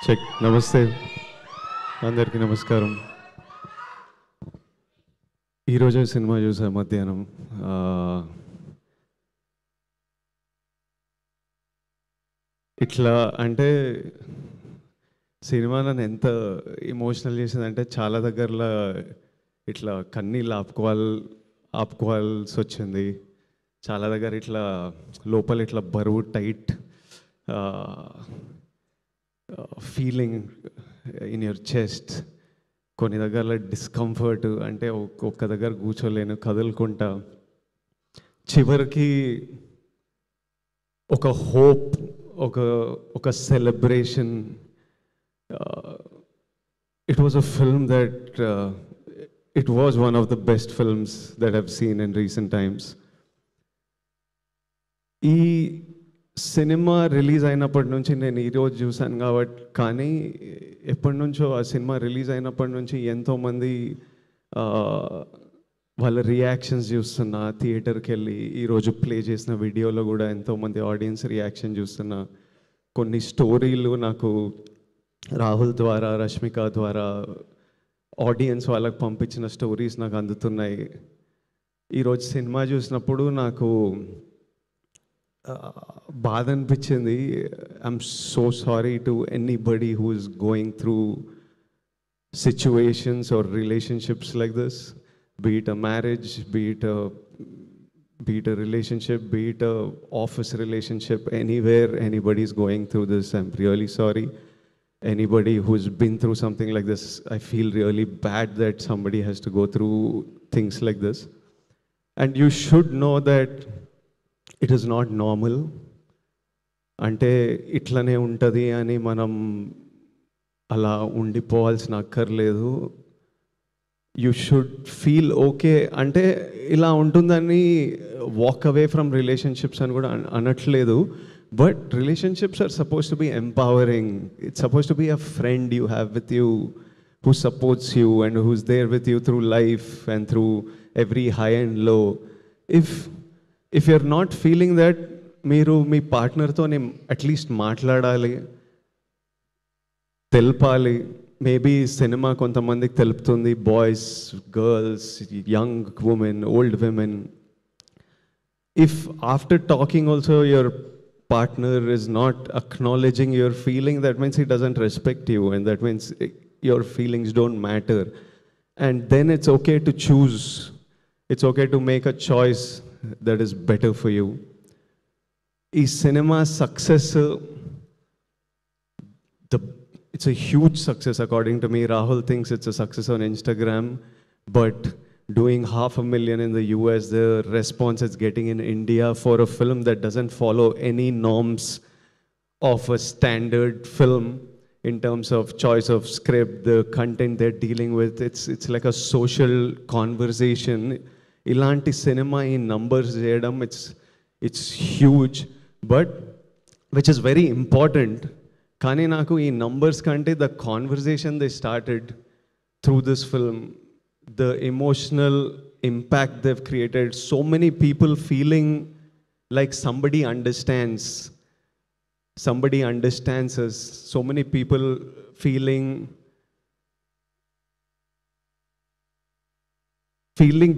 Check. నమస్తే అందరికీ నమస్కారం. ఈరోజే సినిమా చూసా మధ్యాహ్నం. ఇట్లా అంటే సినిమా నన్ను ఎంత ఎమోషనల్ చేసిందంటే చాలా దగ్గరలో ఇట్లా కన్నీళ్ళు ఆపుకోవాల్సి వచ్చింది. చాలా దగ్గర ఇట్లా లోపల ఇట్లా బరువు tight feeling in your chest. కొన్ని దగ్గరలో డిస్కంఫర్ట్, అంటే ఒక్క దగ్గర కూర్చోలేను, కదులుకుంటా. చివరికి ఒక హోప్, ఒక celebration. It was a film that it was one of the best films that I've seen in recent times. ఈ సినిమా రిలీజ్ అయినప్పటి నుంచి నేను ఈరోజు చూశాను కాబట్టి, కానీ ఎప్పటి నుంచో ఆ సినిమా రిలీజ్ అయినప్పటి నుంచి ఎంతోమంది వాళ్ళ రియాక్షన్స్ చూస్తున్నా. థియేటర్కి వెళ్ళి ఈరోజు ప్లే చేసిన వీడియోలో కూడా ఎంతోమంది ఆడియన్స్ రియాక్షన్ చూస్తున్నా. కొన్ని స్టోరీలు నాకు రాహుల్ ద్వారా, రష్మిక ద్వారా ఆడియన్స్ వాళ్ళకి పంపించిన స్టోరీస్ నాకు అందుతున్నాయి. ఈరోజు సినిమా చూసినప్పుడు నాకు బాధ అనిపించింది. I'm so sorry to anybody who is going through situations or relationships like this, be it a marriage, be it a relationship, be it a office relationship, anywhere anybody is going through this, I'm really sorry. Anybody who's been through something like this, I feel really bad that somebody has to go through things like this. And you should know that it is not normal. అంటే ఇట్లనే ఉంటుంది అని మనం అలా ఉండిపోవాల్సిన అక్కర్లేదు. You should feel okay. అంటే ఇలా ఉంటుందని వాక్ అవే ఫ్రమ్ రిలేషన్షిప్స్ అని కూడా అనట్లేదు. But relationships are suppose to be empowering. It's suppose to be a friend you have with you, who supports you and who's there with you through life and through every high and low. If you're not feeling that, మీరు మీ పార్ట్నర్తో at least మాట్లాడాలి, తెలపాలి. Maybe cinema కొంతమందికి తెలుపుతుంది, boys, girls, young women, old women. If after talking also your partner is not acknowledging your feeling, that means he doesn't respect you, and that means your feelings don't matter. And then it's okay to choose. It's okay to make a choice that is better for you. Is cinema success? It's a huge success according to me. Rahul thinks it's a success on Instagram, but doing 500,000 in the US, the response it's getting in India for a film that doesn't follow any norms of a standard film in terms of choice of script, the content they're dealing with. It's like a social conversation. Ilanti cinema in numbers cheyadam, it's huge, but which is very important. Kani naku ee numbers kante the conversation they started through this film, the emotional impact they've created, so many people feeling like somebody understands us, so many people feeling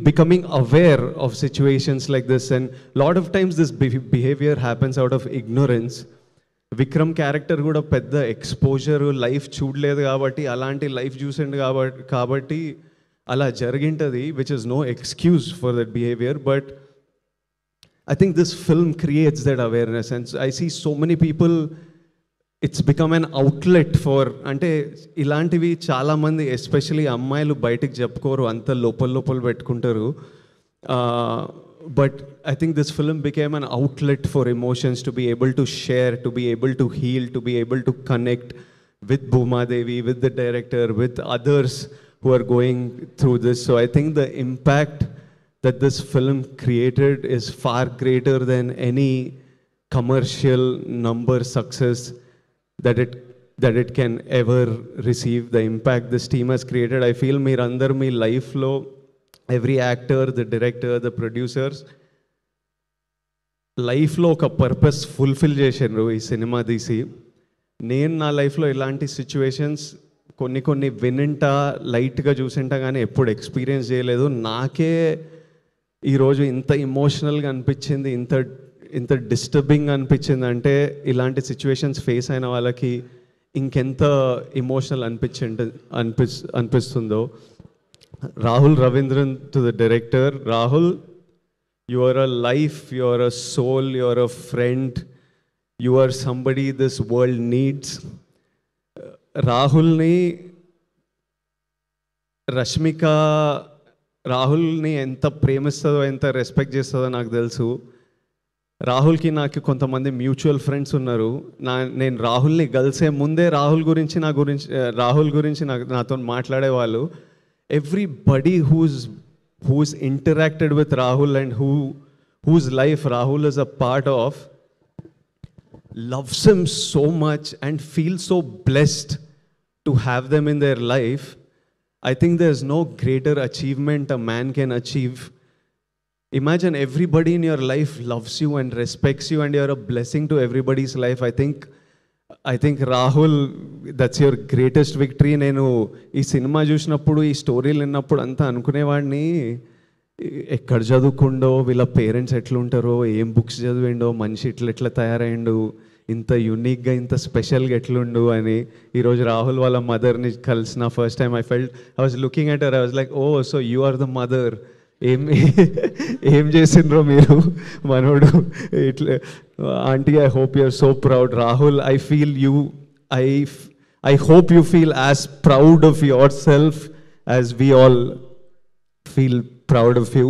becoming aware of situations like this. And a lot of times this behavior happens out of ignorance. Vikram character కూడా పెద్ద exposure life చూడలేదు కాబట్టి, అలాంటి life చూసిండు కాబట్టి అలా జరిగింటది, which is no excuse for that behavior. But I think this film creates that awareness, and I see so many people, it's become an outlet for, అంటే ఇలాంటివి చాలామంది ఎస్పెషలీ అమ్మాయిలు బయటికి చెప్పుకోరు, అంత లోపల పెట్టుకుంటారు. But I think this film became an outlet for emotions, to be able to share, to be able to heal, to be able to connect with Bhuma Devi, with the director, with others who are going through this. So I think the impact that this film created is far greater than any commercial number success that it can ever receive. The impact this team has created, I feel meer andar mee life lo, every actor, the director, the producers, life lo oka purpose fulfill చేశారు ఈ cinema తీసి. నేను నా లైఫ్లో ఇలాంటి situations కొన్ని వినింటా లైట్గా చూసింటా కానీ ఎప్పుడు ఎక్స్పీరియన్స్ చేయలేదు. నాకే ఈరోజు ఇంత ఇమోషనల్గా అనిపించింది, ఇంత డిస్టర్బింగ్ అనిపించింది అంటే ఇలాంటి సిచ్యువేషన్స్ ఫేస్ అయిన వాళ్ళకి ఇంకెంత ఇమోషనల్ అనిపిస్తుందో. Rahul Ravindran to the director. Rahul, you are a life, you are a soul, you are a friend, you are somebody this world needs. రాహుల్ని రష్మిక రాహుల్ని ఎంత ప్రేమిస్తుందో, ఎంత రెస్పెక్ట్ చేస్తుందో నాకు తెలుసు. రాహుల్కి నాకు కొంతమంది మ్యూచువల్ ఫ్రెండ్స్ ఉన్నారు. నేను రాహుల్ని కలిసే ముందే రాహుల్ గురించి నాతో మాట్లాడేవాళ్ళు. Everybody who's interacted with Rahul and whose life Rahul is a part of loves him so much and feels so blessed to have them in their life. I think there's no greater achievement a man can achieve. Imagine everybody in your life loves you and respects you and you're a blessing to everybody's life. I think Rahul, that's your greatest victory. నేను ఈ cinema చూసినప్పుడు, ఈ స్టోరీలు విన్నప్పుడు అంతా అనుకునేవాడిని, ఎక్కడ చదువుకుండో, వీళ్ళ పేరెంట్స్ ఎట్లుంటారో, ఏం బుక్స్ చదివిండో, మనిషి ఎట్లా తయారైండు, ఇంత యూనిక్గా ఇంత స్పెషల్గా ఎట్లుండు అని. ఈరోజు రాహుల్ వాళ్ళ మదర్ని కలిసిన first time I was looking at her, I was like, oh, so you are the mother. ఏం చేసిండ్రో మీరు మనోడు ఇట్లా. Aunty, I hope you are so proud. Rahul, I feel you, I hope you feel as proud of yourself as we all feel proud of you.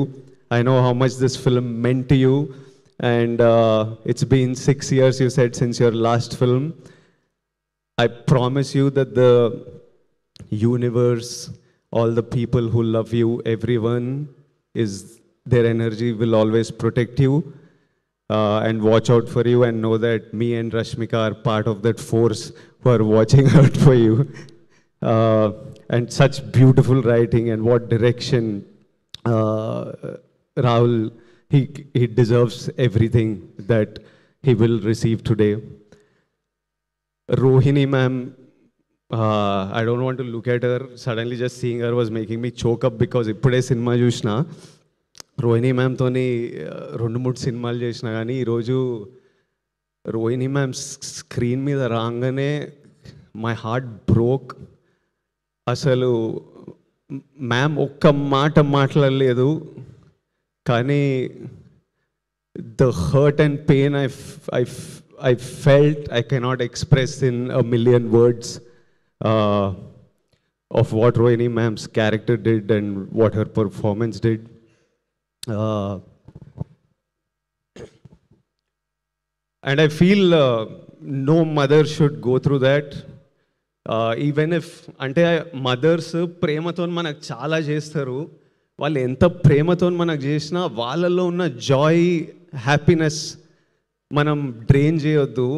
I know how much this film meant to you, and it's been 6 years, you said, since your last film. I promise you that the universe, all the people who love you, everyone, their energy will always protect you and watch out for you, and know that me and Rashmika are part of that force who are watching out for you. And such beautiful writing, and what direction. Rahul, he deserves everything that he will receive today. Rohini ma'am, I don't want to look at her. Suddenly just seeing her was making me choke up, because ఇప్పుడే cinema చూసిన. రోహిణి మ్యామ్తోని 2-3 సినిమాలు చేసిన, కానీ ఈరోజు Rohini ma'am screen మీద రాగానే my heart broke. అసలు ma'am ఒక్క మాట మాట్లాడలేదు, కానీ the hurt and pain I felt I cannot express in a million words of what Rohini ma'am's character did and what her performance did. And I feel no mother should go through that. Even if అంటే mothers ప్రేమతో మనకు చాలా చేస్తారు. వాళ్ళు ఎంత ప్రేమతో మనకు చేసినా వాళ్ళలో ఉన్న జాయ్, హ్యాపీనెస్ మనం డ్రైన్ చేయొద్దు.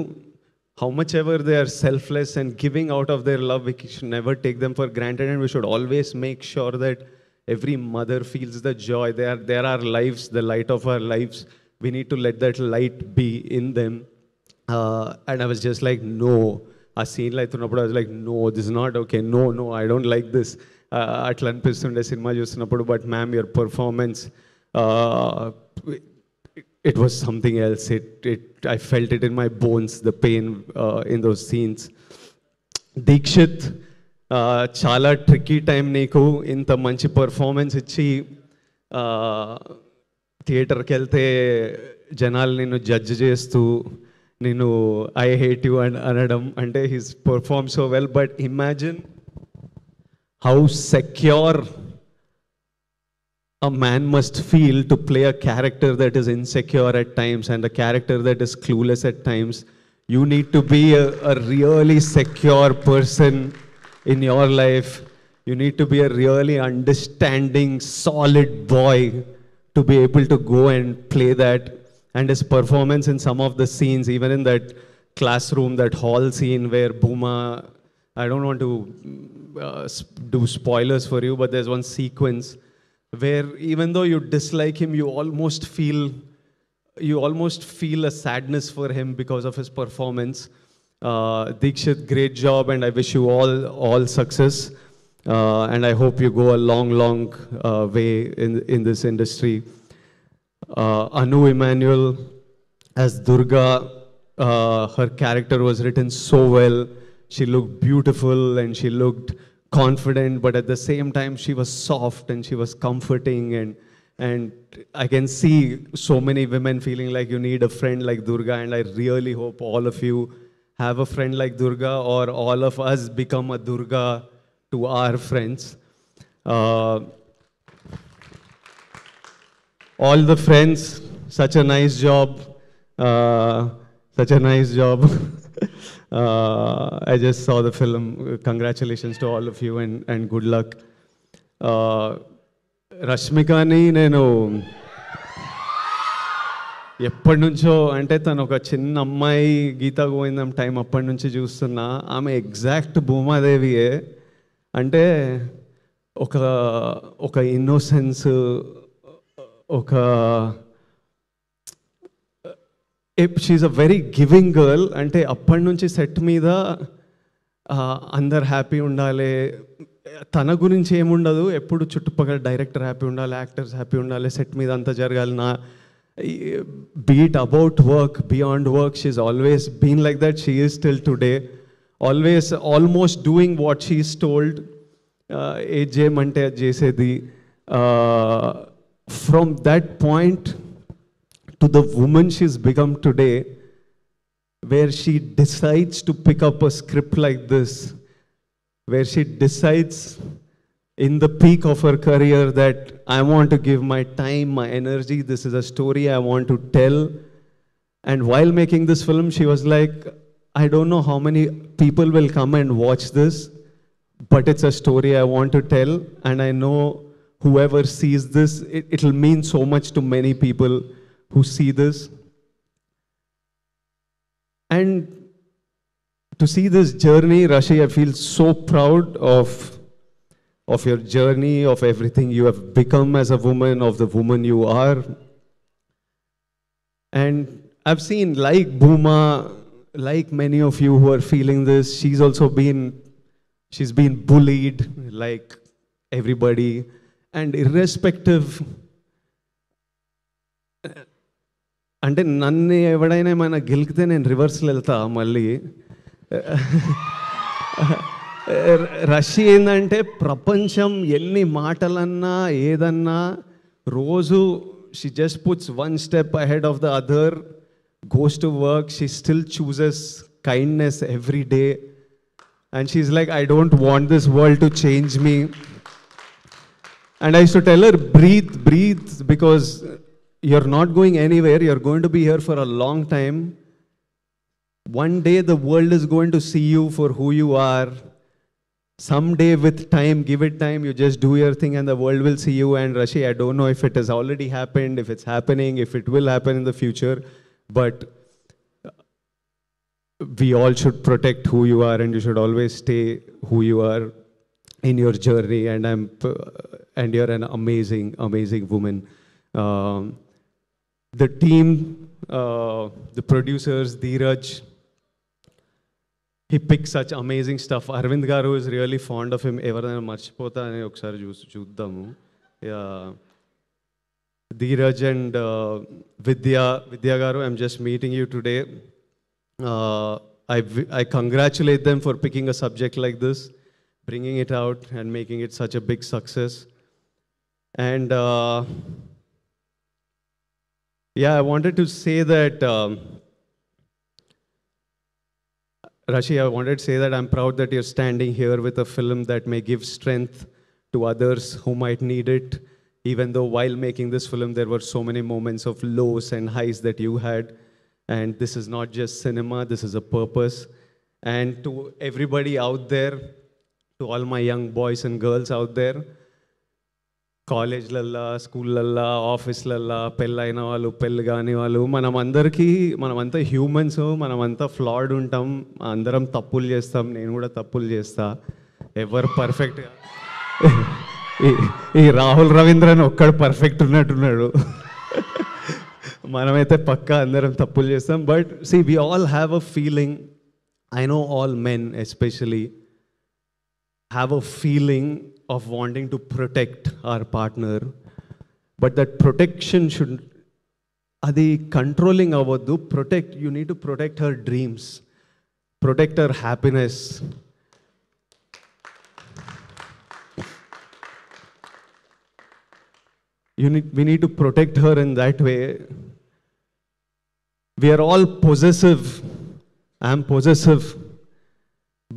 How much ever they are selfless and giving out of their love, we should never take them for granted, and we should always make sure that every mother feels the joy. They are our lives, the light of our lives. We need to let that light be in them. And I was just like, no. ఆ సీన్లో అవుతున్నప్పుడు I was like, no, this is not okay, no, I don't like this. అట్లా అనిపిస్తుండే cinema చూస్తున్నప్పుడు. But ma'am, your performance, it was something else. I felt it in my bones, the pain in those scenes. Dikshit, చాలా tricky time నీకు. ఇంత మంచి performance ఇచ్చి థియేటర్కి వెళ్తే జనాలు నిన్ను జడ్జ్ చేస్తూ నేను ఐ హేట్ యూ అనడం అంటే he's perform so well. But imagine how secure a man must feel to play a character that is insecure at times and a character that is clueless at times. You need to be a really secure person in your life. You need to be a really understanding, solid boy to be able to go and play that. And his performance in some of the scenes, even in that classroom, that hall scene where Bhuma, I don't want to do spoilers for you, but there's one sequence where even though you dislike him, you almost feel a sadness for him because of his performance. Dikshit, great job, and I wish you all success. And I hope you go a long way in this industry. Anu Emmanuel as Durga, her character was written so well. She looked beautiful and she looked confident, but at the same time she was soft and she was comforting, and I can see so many women feeling like you need a friend like Durga, and I really hope all of you have a friend like Durga, or all of us become a Durga to our friends. All the friends, such a nice job. Such a nice job. I just saw the film. Congratulations to all of you, and good luck. రష్మికని నేను ఎప్పటి నుంచో, అంటే తను ఒక చిన్న అమ్మాయి, గీతా గోవిందం time అప్పటి నుంచి చూస్తున్నా. ఆమె ఎగ్జాక్ట్ భూమాదేవియే. అంటే ఒక ఇన్నోసెన్స్, ఒక she's a very giving girl. అంటే అప్పటి నుంచి సెట్ మీద అందరు హ్యాపీ ఉండాలి, తన గురించి ఏముండదు, ఎప్పుడు చుట్టుపక్కల డైరెక్టర్ హ్యాపీ ఉండాలి, యాక్టర్స్ హ్యాపీ ఉండాలి, సెట్ మీద అంతా జరగాలి. Be it about work, beyond work, she's always been like that. She is still today always almost doing what she is told. ఏది చేయమంటే అది చేసేది. From that point to the woman she's become today, where she decides to pick up a script like this, where she decides in the peak of her career that I want to give my time, my energy, this is a story I want to tell. And while making this film, she was like, I don't know how many people will come and watch this, but it's a story I want to tell, and I know whoever sees this, it'll mean so much to many people who see this. And to see this journey, Rashi, I feel so proud of your journey, of everything you have become as a woman, of the woman you are. And I've seen, like Bhuma, like many of you who are feeling this, she's been bullied like everybody. And irrespective, అంటే నన్ను ఎవడైనా ఏమైనా గెలికితే నేను రివర్స్లో వెళ్తా మళ్ళీ. Russia ఏంటంటే ప్రపంచం ఎన్ని మాటలన్నా ఏదన్నా రోజు she just puts one step ahead of the other, goes to work, she still chooses kindness every day, and she's like, I don't want this world to change me. And I used to tell her, breathe, because you're not going anywhere. You're going to be here for a long time. One day the world is going to see you for who you are. Someday, with time, give it time, you just do your thing and the world will see you. And Rashi, I don't know if it has already happened, if it's happening, if it will happen in the future, but we all should protect who you are, and you should always stay who you are in your journey. And you're an amazing woman. The team, the producers, Dheeraj, he picks such amazing stuff. Arvind Garu is really fond of him. Everything marchipota ane okkari chuddamu. Dheeraj and Vidya Garu, I'm just meeting you today. I congratulate them for picking a subject like this, bringing it out and making it such a big success. And yeah, I wanted to say that, Rashi, I wanted to say that I'm proud that you're standing here with a film that may give strength to others who might need it. Even though while making this film, there were so many moments of lows and highs that you had. And this is not just cinema, this is a purpose. And to everybody out there, to all my young boys and girls out there, కాలేజ్లల్లా, స్కూళ్ళల్లా, ఆఫీస్లల్లా, పెళ్ళైన వాళ్ళు, పెళ్ళి కాని వాళ్ళు, మనమంతా humans, మనమంతా ఫ్లాడ్ ఉంటాం, అందరం తప్పులు చేస్తాం, నేను కూడా తప్పులు చేస్తా. ఎవరు పర్ఫెక్ట్? ఈ రాహుల్ రవీంద్రన్ ఒక్కడు పర్ఫెక్ట్ ఉన్నట్టున్నాడు. మనమైతే పక్కా అందరం తప్పులు చేస్తాం. But see, we all have a feeling I know all men especially have a feeling of wanting to protect our partner, but that protection should, adi controlling avaddu, protect, you need to protect her dreams, protect her happiness. We need to protect her in that way. We are all possessive. I am possessive.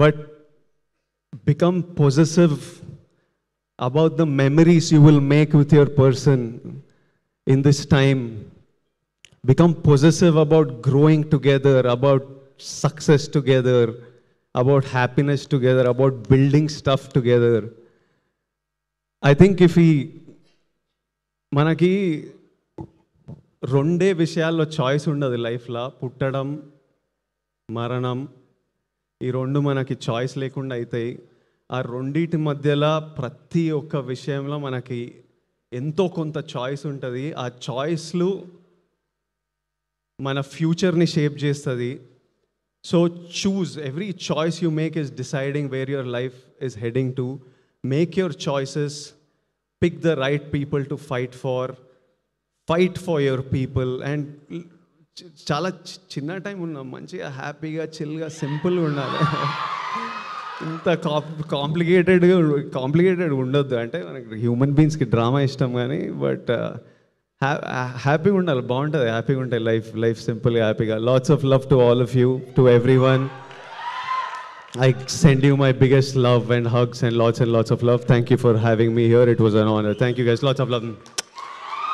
But become possessive about the memories you will make with your person in this time. Become possessive about growing together, about success together, about happiness together, about building stuff together. I think if we మనకి రెండే విషయాల్లో choice ఉండదు లైఫ్లో, పుట్టడం, మరణం. ఈ రెండు మనకి చాయిస్ లేకుండా అవుతాయి. ఆ రెండింటి మధ్యలో ప్రతి ఒక్క విషయంలో మనకి ఎంతో కొంత చాయిస్ ఉంటుంది. ఆ చాయిస్లు మన ఫ్యూచర్ని షేప్ చేస్తుంది. So choose, every choice you make is deciding where your life is heading to. Make your choices, pick the right people to fight for your people. And చాలా చిన్న టైం ఉన్నాం, మంచిగా హ్యాపీగా చిల్గా సింపుల్గా ఉండాలి. ఇంత కాంప్లికేటెడ్ ఉండొద్దు. అంటే మనకి హ్యూమన్ బీయింగ్స్కి డ్రామా ఇష్టం కానీ, బట్ హ్యాపీగా ఉండాలి, బాగుంటుంది, హ్యాపీగా ఉంటాయి లైఫ్ సింపుల్గా హ్యాపీగా. Lots of love to all of you, to every one. I send you my biggest love and hugs and lots of love. Thank you for having me here. It was an honor. Thank you guys. Lots of love.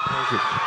Thank you.